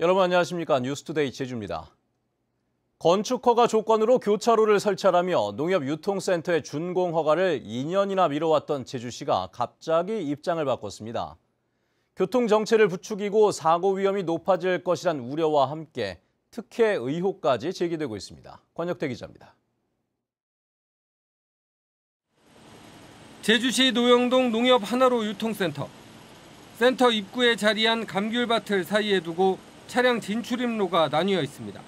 여러분 안녕하십니까? 뉴스투데이 제주입니다. 건축 허가 조건으로 교차로를 설치하라며 농협유통센터의 준공 허가를 2년이나 미뤄왔던 제주시가 갑자기 입장을 바꿨습니다. 교통 정체를 부추기고 사고 위험이 높아질 것이란 우려와 함께 특혜 의혹까지 제기되고 있습니다. 권혁태 기자입니다. 제주시 노영동 농협 하나로 유통센터. 센터 입구에 자리한 감귤밭을 사이에 두고 차량 진출입로가 나뉘어 있습니다.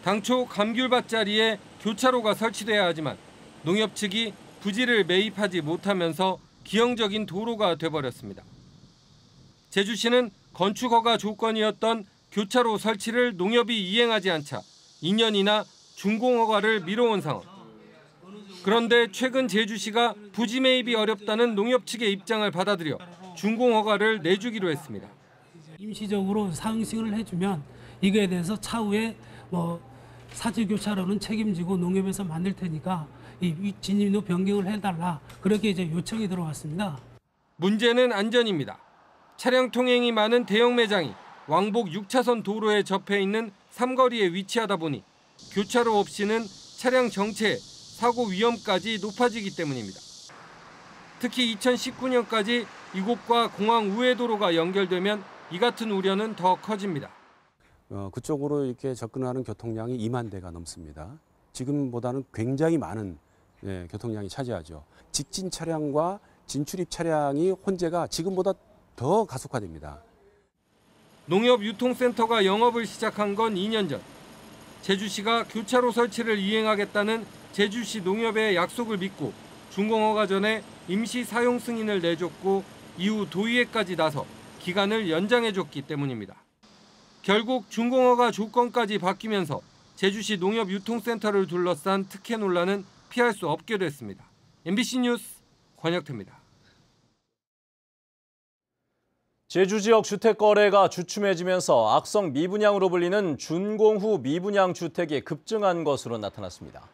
당초 감귤밭 자리에 교차로가 설치돼야 하지만 농협 측이 부지를 매입하지 못하면서 기형적인 도로가 돼버렸습니다. 제주시는 건축허가 조건이었던 교차로 설치를 농협이 이행하지 않자 2년이나 준공허가를 미뤄온 상황. 그런데 최근 제주시가 부지 매입이 어렵다는 농협 측의 입장을 받아들여 준공허가를 내주기로 했습니다. 임시적으로 사용승인을 해주면 이거에 대해서 차후에 사지교차로는 책임지고 농협에서 만들 테니까 이 진입로 변경을 해달라, 그렇게 이제 요청이 들어왔습니다. 문제는 안전입니다. 차량 통행이 많은 대형 매장이 왕복 6차선 도로에 접해 있는 삼거리에 위치하다 보니 교차로 없이는 차량 정체, 사고 위험까지 높아지기 때문입니다. 특히 2019년까지 이곳과 공항 우회도로가 연결되면 이 같은 우려는 더 커집니다. 그쪽으로 이렇게 접근하는 교통량이 2만 대가 넘습니다. 지금보다는 굉장히 많은 교통량이 차지하죠. 직진 차량과 진출입 차량이 혼재가 지금보다 더 가속화됩니다. 농협유통센터가 영업을 시작한 건 2년 전. 제주시가 교차로 설치를 이행하겠다는 제주시 농협의 약속을 믿고 준공허가 전에 임시 사용 승인을 내줬고 이후 도의회까지 나서 기간을 연장해줬기 때문입니다. 결국 준공허가 조건까지 바뀌면서 제주시 농협유통센터를 둘러싼 특혜 논란은 피할 수 없게 됐습니다. MBC 뉴스 권혁태입니다. 제주 지역 주택 거래가 주춤해지면서 악성 미분양으로 불리는 준공 후 미분양 주택이 급증한 것으로 나타났습니다.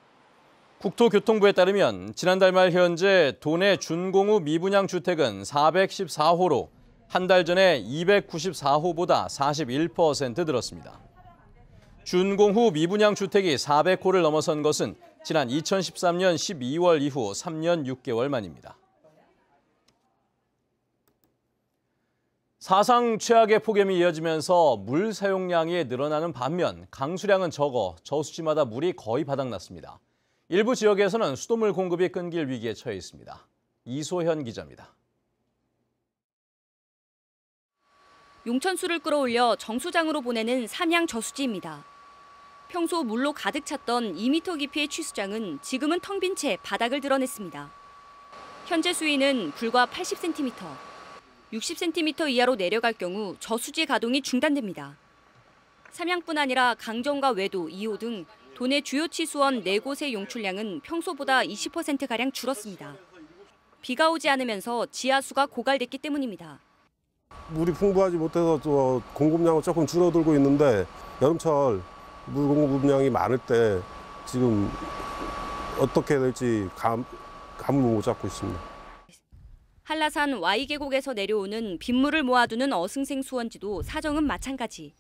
국토교통부에 따르면 지난달 말 현재 도내 준공 후 미분양 주택은 414호로 한 달 전에 294호보다 41% 늘었습니다. 준공 후 미분양 주택이 400호를 넘어선 것은 지난 2013년 12월 이후 3년 6개월 만입니다. 사상 최악의 폭염이 이어지면서 물 사용량이 늘어나는 반면 강수량은 적어 저수지마다 물이 거의 바닥났습니다. 일부 지역에서는 수돗물 공급이 끊길 위기에 처해 있습니다. 이소현 기자입니다. 용천수를 끌어올려 정수장으로 보내는 삼양 저수지입니다. 평소 물로 가득 찼던 2m 깊이의 취수장은 지금은 텅 빈 채 바닥을 드러냈습니다. 현재 수위는 불과 80cm, 60cm 이하로 내려갈 경우 저수지 가동이 중단됩니다. 삼양뿐 아니라 강정과 외도, 2호 등 도내 주요 치수원 4곳의 용출량은 평소보다 20%가량 줄었습니다. 비가 오지 않으면서 지하수가 고갈됐기 때문입니다. 물이 풍부하지 못해서 공급량은 조금 줄어들고 있는데 여름철 물 공급량이 많을 때 지금 어떻게 될지 감을 못 잡고 있습니다. 한라산 Y계곡에서 내려오는 빗물을 모아두는 어승생 수원지도 사정은 마찬가지.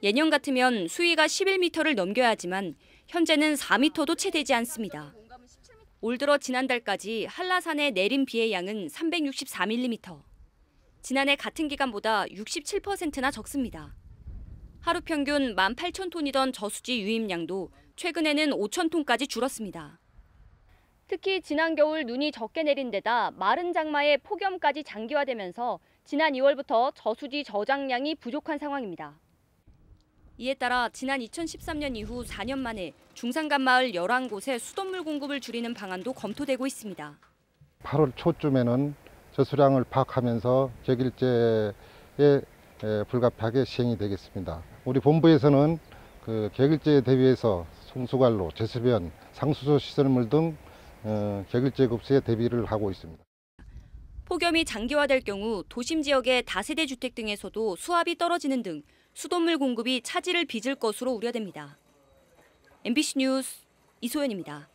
예년 같으면 수위가 11m를 넘겨야 하지만 현재는 4m도 채 되지 않습니다. 올 들어 지난달까지 한라산에 내린 비의 양은 364mm. 지난해 같은 기간보다 67%나 적습니다. 하루 평균 18,000톤이던 저수지 유입량도 최근에는 5,000톤까지 줄었습니다. 특히 지난 겨울 눈이 적게 내린 데다 마른 장마에 폭염까지 장기화되면서 지난 2월부터 저수지 저장량이 부족한 상황입니다. 이에 따라 지난 2013년 이후 4년 만에 중산간 마을 11곳에 수돗물 공급을 줄이는 방안도 검토되고 있습니다. 8월 초쯤에는 저수량을 파악하면서 격일제에 불가피하게 시행이 되겠습니다. 우리 본부에서는 격일제에 대비해서 송수관로, 제수변, 상수소 시설물 등 격일제 급수에 대비를 하고 있습니다. 폭염이 장기화될 경우 도심 지역의 다세대 주택 등에서도 수압이 떨어지는 등 수돗물 공급이 차질을 빚을 것으로 우려됩니다. MBC 뉴스 이소연입니다.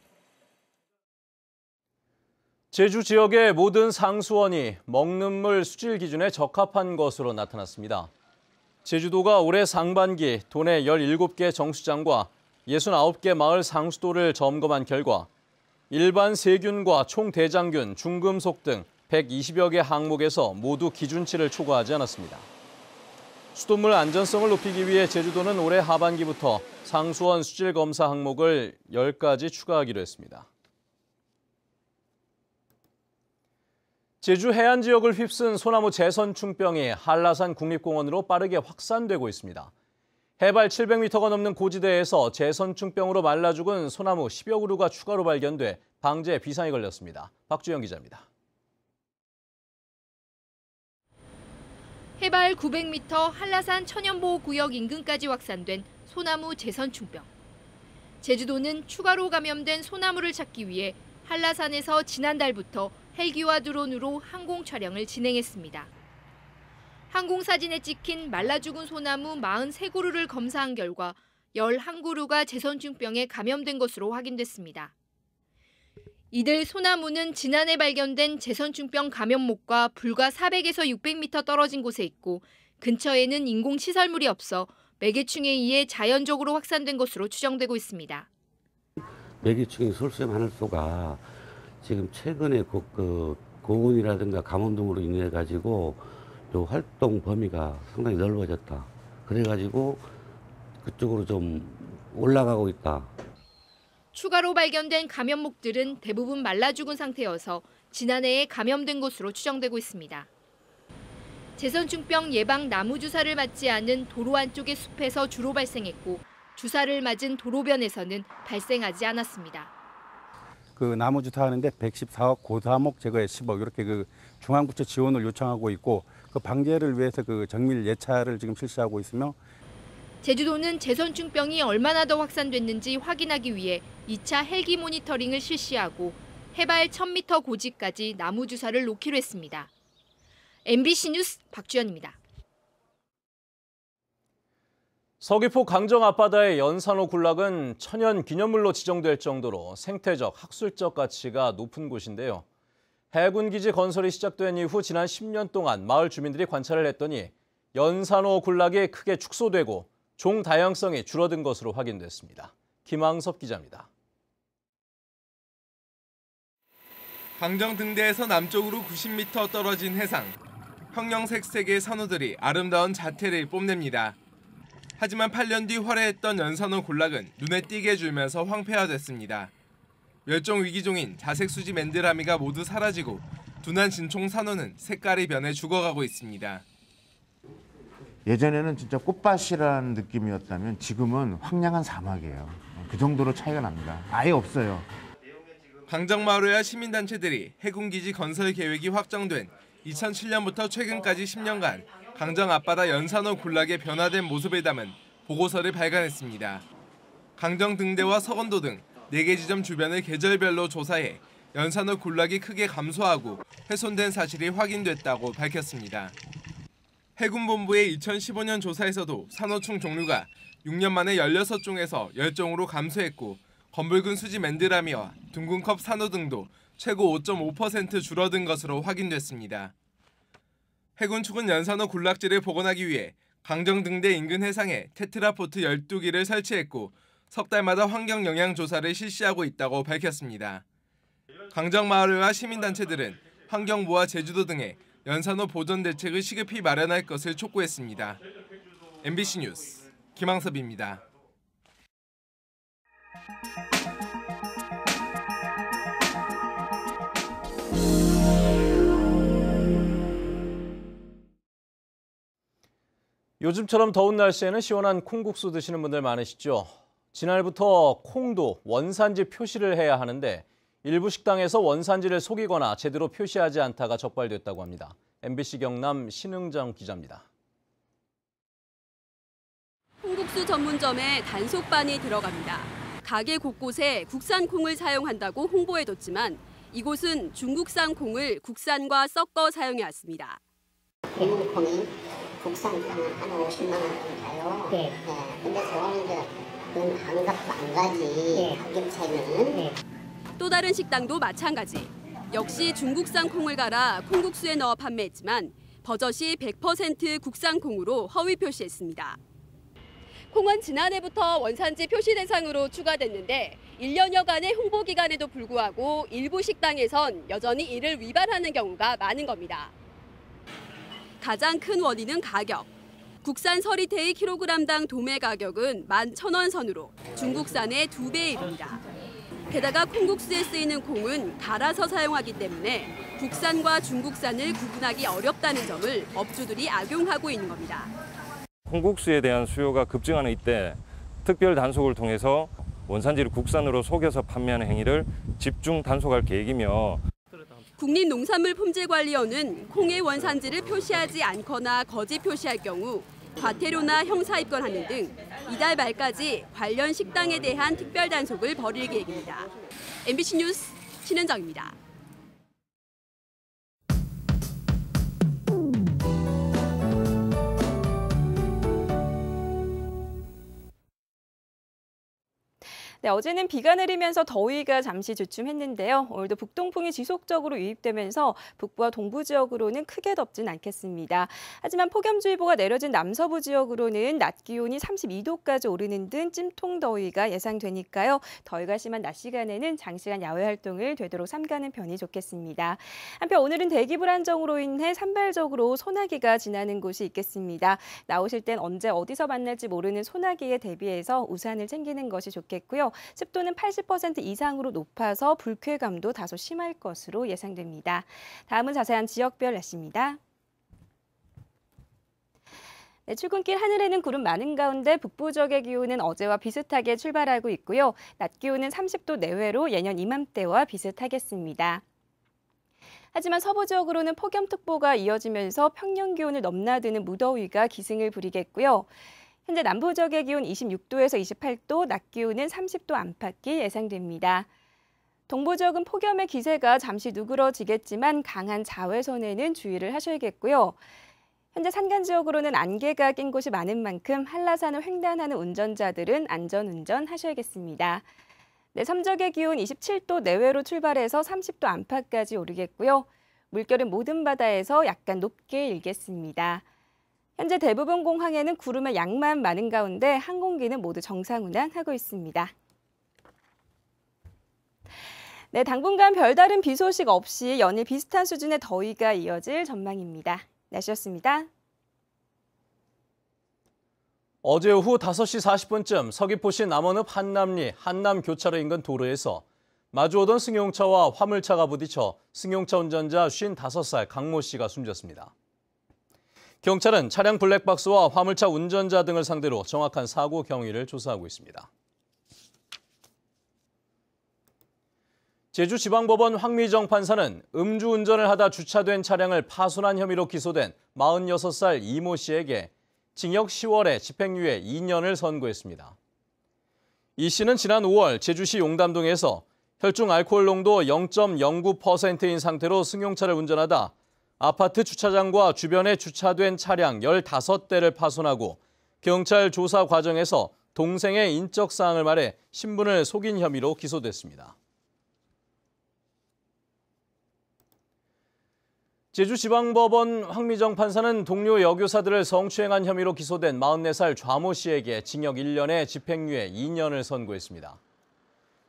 제주 지역의 모든 상수원이 먹는 물 수질 기준에 적합한 것으로 나타났습니다. 제주도가 올해 상반기 도내 17개 정수장과 69개 마을 상수도를 점검한 결과 일반 세균과 총대장균, 중금속 등 120여 개 항목에서 모두 기준치를 초과하지 않았습니다. 수돗물 안전성을 높이기 위해 제주도는 올해 하반기부터 상수원 수질 검사 항목을 10가지 추가하기로 했습니다. 제주 해안 지역을 휩쓴 소나무 제선충병이 한라산 국립공원으로 빠르게 확산되고 있습니다. 해발 700m가 넘는 고지대에서 제선충병으로 말라 죽은 소나무 10여 그루가 추가로 발견돼 방제에 비상이 걸렸습니다. 박주영 기자입니다. 해발 900m 한라산 천연보호구역 인근까지 확산된 소나무 제선충병. 제주도는 추가로 감염된 소나무를 찾기 위해 한라산에서 지난달부터 헬기와 드론으로 항공 촬영을 진행했습니다. 항공 사진에 찍힌 말라 죽은 소나무 43그루를 검사한 결과 11그루가 제선충병에 감염된 것으로 확인됐습니다. 이들 소나무는 지난해 발견된 제선충병 감염목과 불과 400에서 600m 떨어진 곳에 있고 근처에는 인공시설물이 없어 매개충에 의해 자연적으로 확산된 것으로 추정되고 있습니다. 매개충의 솔수의 하늘소가 지금 최근에 고온이라든가 가뭄 등으로 인해 가지고 또 활동 범위가 상당히 넓어졌다. 그래가지고 그쪽으로 좀 올라가고 있다. 추가로 발견된 감염목들은 대부분 말라 죽은 상태여서 지난해에 감염된 것으로 추정되고 있습니다. 제선충병 예방 나무 주사를 맞지 않은 도로 안쪽의 숲에서 주로 발생했고 주사를 맞은 도로변에서는 발생하지 않았습니다. 나무 주사하는데 114억, 고사목 제거에 10억 이렇게 중앙부처 지원을 요청하고 있고 방제를 위해서 정밀 예차를 지금 실시하고 있으며 제주도는 제선충병이 얼마나 더 확산됐는지 확인하기 위해 2차 헬기 모니터링을 실시하고 해발 1000m 고지까지 나무 주사를 놓기로 했습니다. MBC 뉴스 박주연입니다. 서귀포 강정 앞바다의 연산호 군락은 천연 기념물로 지정될 정도로 생태적, 학술적 가치가 높은 곳인데요. 해군기지 건설이 시작된 이후 지난 10년 동안 마을 주민들이 관찰을 했더니 연산호 군락이 크게 축소되고 종 다양성이 줄어든 것으로 확인됐습니다. 김항섭 기자입니다. 강정 등대에서 남쪽으로 90m 떨어진 해상. 형형색 색의 산호들이 아름다운 자태를 뽐냅니다. 하지만 8년 뒤 활해했던 연산호 군락은 눈에 띄게 줄면서 황폐화됐습니다. 멸종 위기종인 자색수지 맨드라미가 모두 사라지고 둔한 진총 산호는 색깔이 변해 죽어가고 있습니다. 예전에는 진짜 꽃밭이라는 느낌이었다면 지금은 황량한 사막이에요. 그 정도로 차이가 납니다. 아예 없어요. 강정마을회와 시민단체들이 해군기지 건설 계획이 확정된 2007년부터 최근까지 10년간 강정 앞바다 연산호 군락의 변화된 모습을 담은 보고서를 발간했습니다. 강정 등대와 서건도 등 4개 지점 주변을 계절별로 조사해 연산호 군락이 크게 감소하고 훼손된 사실이 확인됐다고 밝혔습니다. 해군본부의 2015년 조사에서도 산호충 종류가 6년 만에 16종에서 10종으로 감소했고 검붉은 수지 맨드라미와 둥근컵 산호 등도 최고 5.5% 줄어든 것으로 확인됐습니다. 해군 측은 연산호 군락지를 복원하기 위해 강정 등대 인근 해상에 테트라포트 12기를 설치했고 석 달마다 환경 영향 조사를 실시하고 있다고 밝혔습니다. 강정마을회와 시민단체들은 환경부와 제주도 등에 연산호 보존 대책을 시급히 마련할 것을 촉구했습니다. MBC 뉴스 김항섭입니다. 요즘처럼 더운 날씨에는 시원한 콩국수 드시는 분들 많으시죠? 지난해부터 콩도 원산지 표시를 해야 하는데 일부 식당에서 원산지를 속이거나 제대로 표시하지 않다가 적발됐다고 합니다. MBC 경남 신흥정 기자입니다. 콩국수 전문점에 단속반이 들어갑니다. 가게 곳곳에 국산 콩을 사용한다고 홍보해뒀지만 이곳은 중국산 콩을 국산과 섞어 사용해왔습니다. 대문콩이 국산콩은 한 50만 원인가요? 네. 근데 저는 그건 반값 안 가지. 가격 차이는. 네. 또 다른 식당도 마찬가지. 역시 중국산 콩을 갈아 콩국수에 넣어 판매했지만 버젓이 100% 국산 콩으로 허위 표시했습니다. 콩은 지난해부터 원산지 표시 대상으로 추가됐는데 1년여간의 홍보 기간에도 불구하고 일부 식당에선 여전히 이를 위반하는 경우가 많은 겁니다. 가장 큰 원인은 가격. 국산 서리태의 킬로그램당 도매 가격은 11,000원 선으로 중국산의 2배에 이릅니다. 게다가 콩국수에 쓰이는 콩은 갈아서 사용하기 때문에 국산과 중국산을 구분하기 어렵다는 점을 업주들이 악용하고 있는 겁니다. 콩국수에 대한 수요가 급증하는 이때 특별 단속을 통해서 원산지를 국산으로 속여서 판매하는 행위를 집중 단속할 계획이며 국립농산물품질관리원은 콩의 원산지를 표시하지 않거나 거짓 표시할 경우 과태료나 형사 입건하는 등 이달 말까지 관련 식당에 대한 특별 단속을 벌일 계획입니다. MBC 뉴스 신은정입니다. 네, 어제는 비가 내리면서 더위가 잠시 주춤했는데요. 오늘도 북동풍이 지속적으로 유입되면서 북부와 동부 지역으로는 크게 덥진 않겠습니다. 하지만 폭염주의보가 내려진 남서부 지역으로는 낮 기온이 32도까지 오르는 등 찜통 더위가 예상되니까요. 더위가 심한 낮 시간에는 장시간 야외 활동을 되도록 삼가는 편이 좋겠습니다. 한편 오늘은 대기 불안정으로 인해 산발적으로 소나기가 지나는 곳이 있겠습니다. 나오실 땐 언제 어디서 만날지 모르는 소나기에 대비해서 우산을 챙기는 것이 좋겠고요. 습도는 80% 이상으로 높아서 불쾌감도 다소 심할 것으로 예상됩니다. 다음은 자세한 지역별 날씨입니다. 네, 출근길 하늘에는 구름 많은 가운데 북부 지역의 기온은 어제와 비슷하게 출발하고 있고요. 낮 기온은 30도 내외로 예년 이맘때와 비슷하겠습니다. 하지만 서부 지역으로는 폭염특보가 이어지면서 평년 기온을 넘나드는 무더위가 기승을 부리겠고요. 현재 남부 지역의 기온 26도에서 28도, 낮 기온은 30도 안팎이 예상됩니다. 동부 지역은 폭염의 기세가 잠시 누그러지겠지만 강한 자외선에는 주의를 하셔야겠고요. 현재 산간 지역으로는 안개가 낀 곳이 많은 만큼 한라산을 횡단하는 운전자들은 안전운전 하셔야겠습니다. 네, 섬적의 기온 27도 내외로 출발해서 30도 안팎까지 오르겠고요. 물결은 모든 바다에서 약간 높게 일겠습니다. 현재 대부분 공항에는 구름의 양만 많은 가운데 항공기는 모두 정상 운항하고 있습니다. 네, 당분간 별다른 비 소식 없이 연일 비슷한 수준의 더위가 이어질 전망입니다. 날씨였습니다. 어제 오후 5시 40분쯤 서귀포시 남원읍 한남리 한남교차로 인근 도로에서 마주오던 승용차와 화물차가 부딪혀 승용차 운전자 55살 강모 씨가 숨졌습니다. 경찰은 차량 블랙박스와 화물차 운전자 등을 상대로 정확한 사고 경위를 조사하고 있습니다. 제주지방법원 황미정 판사는 음주운전을 하다 주차된 차량을 파손한 혐의로 기소된 46살 이모 씨에게 징역 10월에 집행유예 2년을 선고했습니다. 이 씨는 지난 5월 제주시 용담동에서 혈중 알코올 농도 0.09%인 상태로 승용차를 운전하다 아파트 주차장과 주변에 주차된 차량 15대를 파손하고 경찰 조사 과정에서 동생의 인적 사항을 말해 신분을 속인 혐의로 기소됐습니다. 제주지방법원 황미정 판사는 동료 여교사들을 성추행한 혐의로 기소된 44살 좌모 씨에게 징역 1년에 집행유예 2년을 선고했습니다.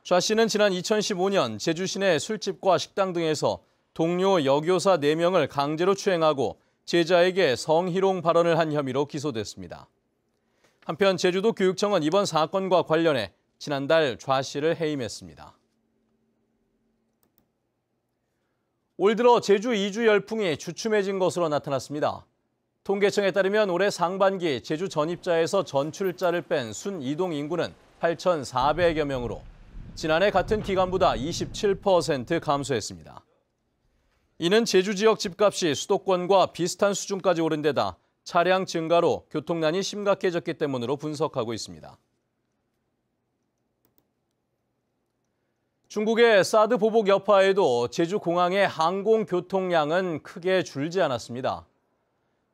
좌 씨는 지난 2015년 제주 시내 술집과 식당 등에서 동료 여교사 4명을 강제로 추행하고 제자에게 성희롱 발언을 한 혐의로 기소됐습니다. 한편 제주도 교육청은 이번 사건과 관련해 지난달 좌 씨를 해임했습니다. 올 들어 제주 이주 열풍이 주춤해진 것으로 나타났습니다. 통계청에 따르면 올해 상반기 제주 전입자에서 전출자를 뺀 순이동 인구는 8,400여 명으로 지난해 같은 기간보다 27% 감소했습니다. 이는 제주 지역 집값이 수도권과 비슷한 수준까지 오른 데다 차량 증가로 교통난이 심각해졌기 때문으로 분석하고 있습니다. 중국의 사드 보복 여파에도 제주 공항의 항공 교통량은 크게 줄지 않았습니다.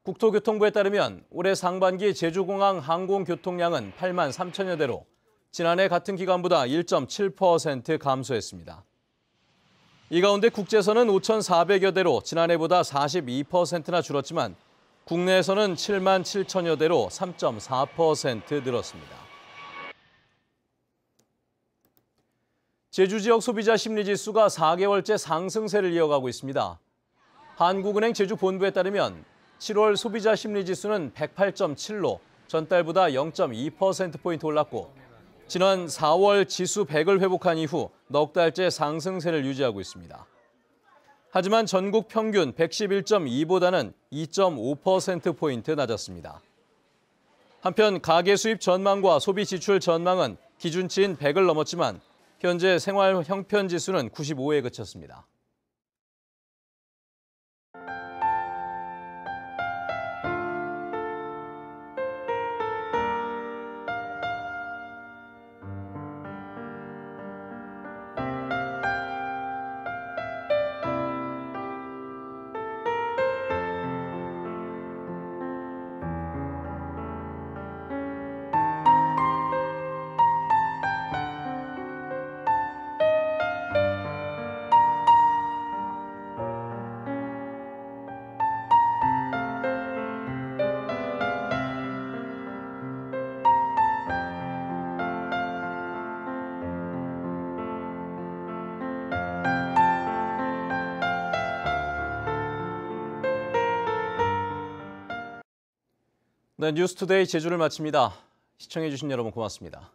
국토교통부에 따르면 올해 상반기 제주공항 항공 교통량은 8만 3천여 대로 지난해 같은 기간보다 1.7% 감소했습니다. 이 가운데 국제선은 5,400여 대로 지난해보다 42%나 줄었지만 국내에서는 7만 7천여 대로 3.4% 늘었습니다. 제주 지역 소비자 심리지수가 4개월째 상승세를 이어가고 있습니다. 한국은행 제주본부에 따르면 7월 소비자 심리지수는 108.7로 전달보다 0.2%포인트 올랐고 지난 4월 지수 100을 회복한 이후 넉 달째 상승세를 유지하고 있습니다. 하지만 전국 평균 111.2보다는 2.5%포인트 낮았습니다. 한편 가계 수입 전망과 소비 지출 전망은 기준치인 100을 넘었지만 현재 생활 형편 지수는 95에 그쳤습니다. 네, 뉴스투데이 제주를 마칩니다. 시청해주신 여러분 고맙습니다.